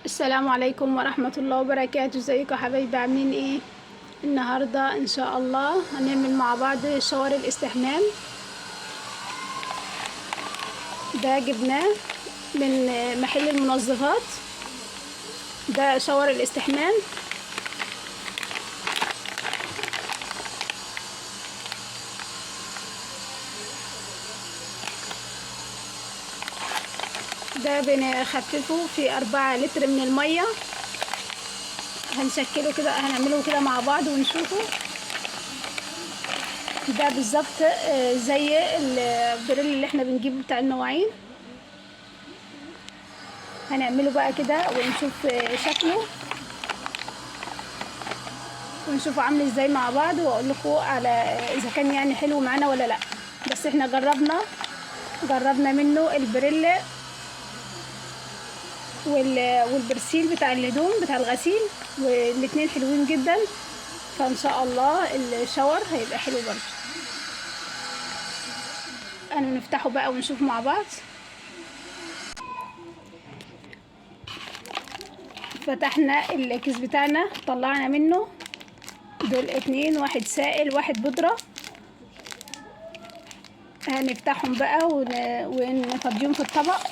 السلام عليكم ورحمة الله وبركاته. ازيكم يا حبايبي؟ عاملين ايه؟ النهاردة ان شاء الله هنعمل مع بعض شاور الاستحمام. ده جبناه من محل المنظفات. ده شاور الاستحمام. ده بنخففه في 4 لتر من المية. هنشكله كده، هنعمله كده مع بعض ونشوفه. ده بالظبط زي البريل اللي احنا بنجيبه بتاع المواعين. هنعمله بقى كده ونشوف شكله ونشوفه عامل ازاي مع بعض، واقول لكم على اذا كان يعني حلو معانا ولا لا. بس احنا جربنا منه البريل والبرسيل بتاع الهدوم بتاع الغسيل، والاتنين حلوين جدا. فان شاء الله الشاور هيبقى حلو برضه. انا نفتحه بقى ونشوف مع بعض. فتحنا الكيس بتاعنا، طلعنا منه دول اتنين، واحد سائل واحد بودرة. هنفتحهم بقى ونفضيهم في الطبق.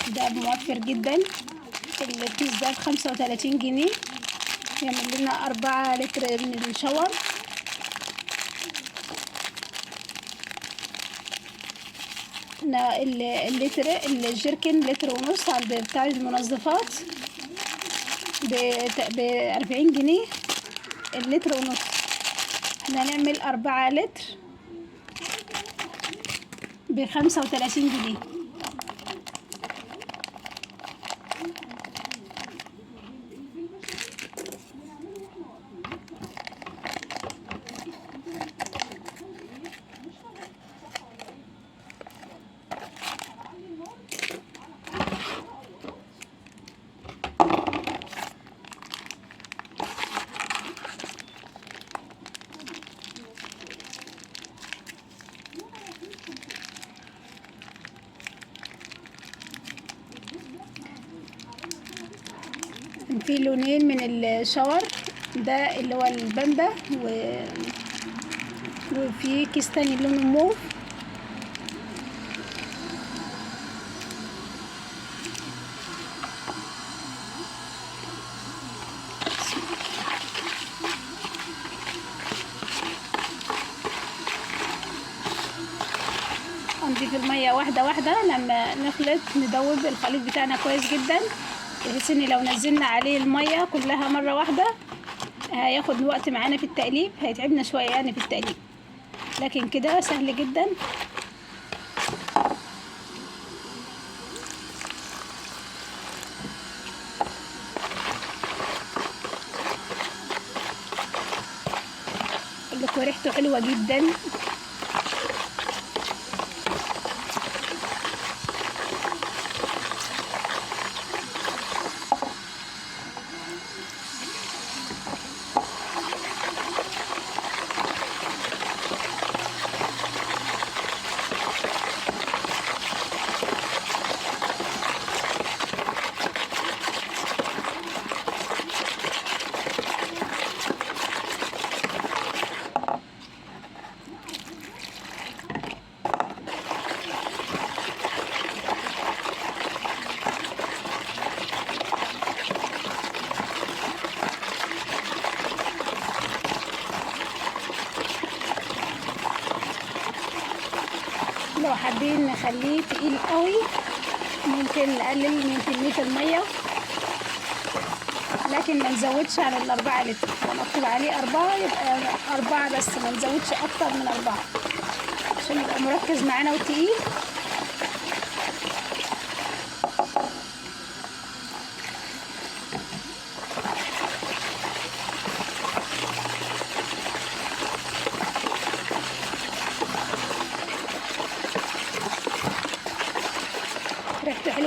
ده موفر جدا. الكيس ده ب35 جنيه، يعمل لنا 4 لتر من الشاور. اللتر الجيركن لتر ونص عند بتاع المنظفات ب40 جنيه اللتر ونص. احنا هنعمل 4 لتر ب35 جنيه. في لونين من الشاور، ده اللي هو البامبا وفي كيس تاني لونه موف. هنضيف المية واحدة واحدة. لما نخلط ندوب الخليط بتاعنا كويس جدا، بحيث ان لو نزلنا عليه المية كلها مرة واحدة هياخد وقت معانا في التقليب، هيتعبنا شوية يعني في التقليب. لكن كده سهل جدا. لكم ريحته حلوة جدا. لو حابين نخليه تقيل قوي ممكن نقلل من كمية المية، لكن ما نزودش على ال4 لتر. لو مكتوب عليه 4 يبقى 4 بس، ما نزودش اكتر من 4 عشان يبقى مركز معانا وتقيل.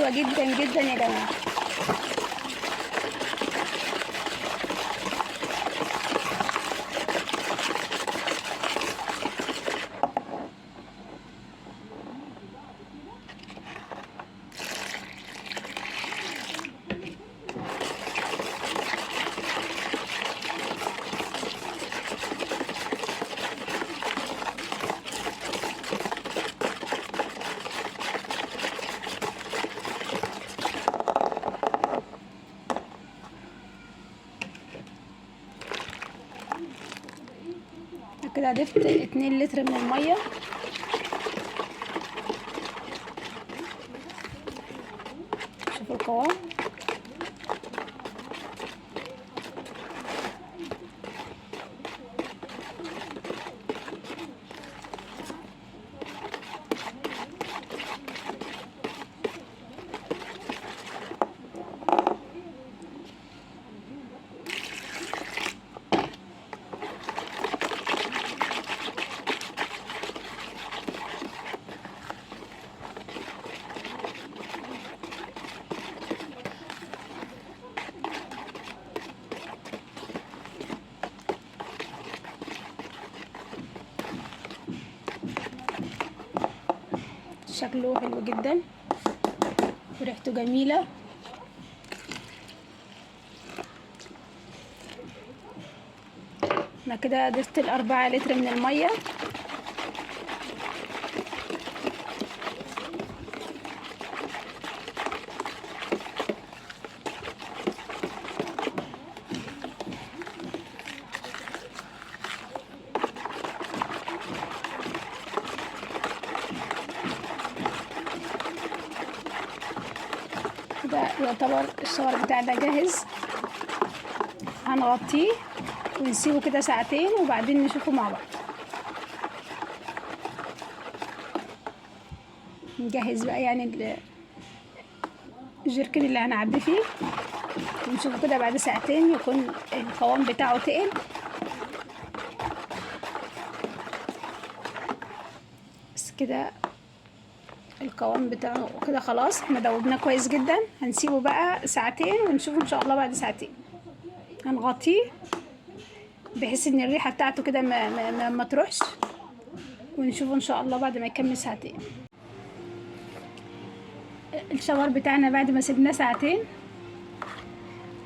حلوة جدا جدا يا جماعة. كده ضفت 2 لتر من المية. شوفوا القوام. شكله حلو جدا وريحته جميلة. انا كده ضفت 4 لتر من المية. كده يعتبر الشاور بتاعنا جاهز. هنغطيه ونسيبه كده ساعتين وبعدين نشوفه مع بعض. نجهز بقى يعني الجركن اللي هنعبي فيه ونشوفه كده بعد ساعتين يكون القوام بتاعه تقل. بس كده القوام بتاعه كده خلاص، احنا دوبناه كويس جدا. هنسيبه بقى ساعتين ونشوفه ان شاء الله بعد ساعتين. هنغطيه بحيث ان الريحه بتاعته كده ما تروحش، ونشوفه ان شاء الله بعد ما يكمل ساعتين. الشاور بتاعنا بعد ما سيبناه ساعتين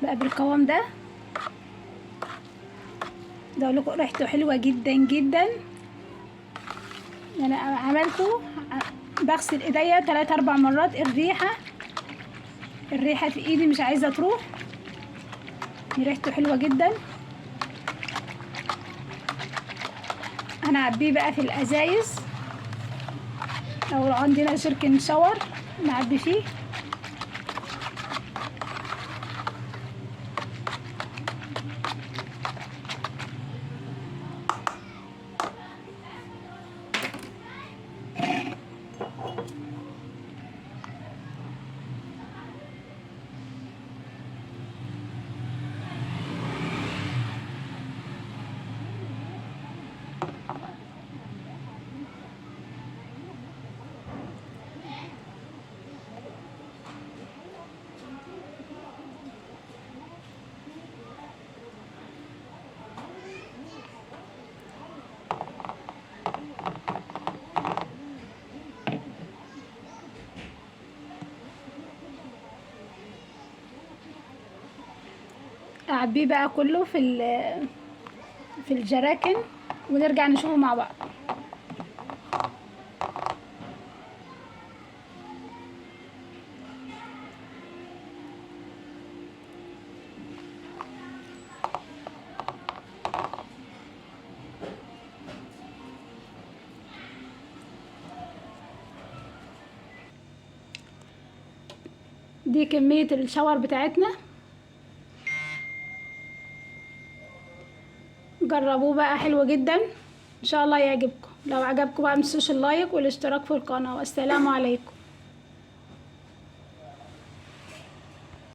بقى بالقوام ده. ده اقول لكم ريحته حلوه جدا جدا. انا عملته بغسل ايديا 3-4 مرات. الريحه في ايدي مش عايزه تروح. ريحته حلوه جدا. هنعبيه بقى في الازايز او عندنا جركن شاور نعبي فيه. اعبيه بقى كله في الجراكن ونرجع نشوفه مع بعض. دي كمية الشاور بتاعتنا. جربوه بقى، حلو جدا ان شاء الله يعجبكم. لو عجبكم بقى متنسوش اللايك والاشتراك في القناة، والسلام عليكم.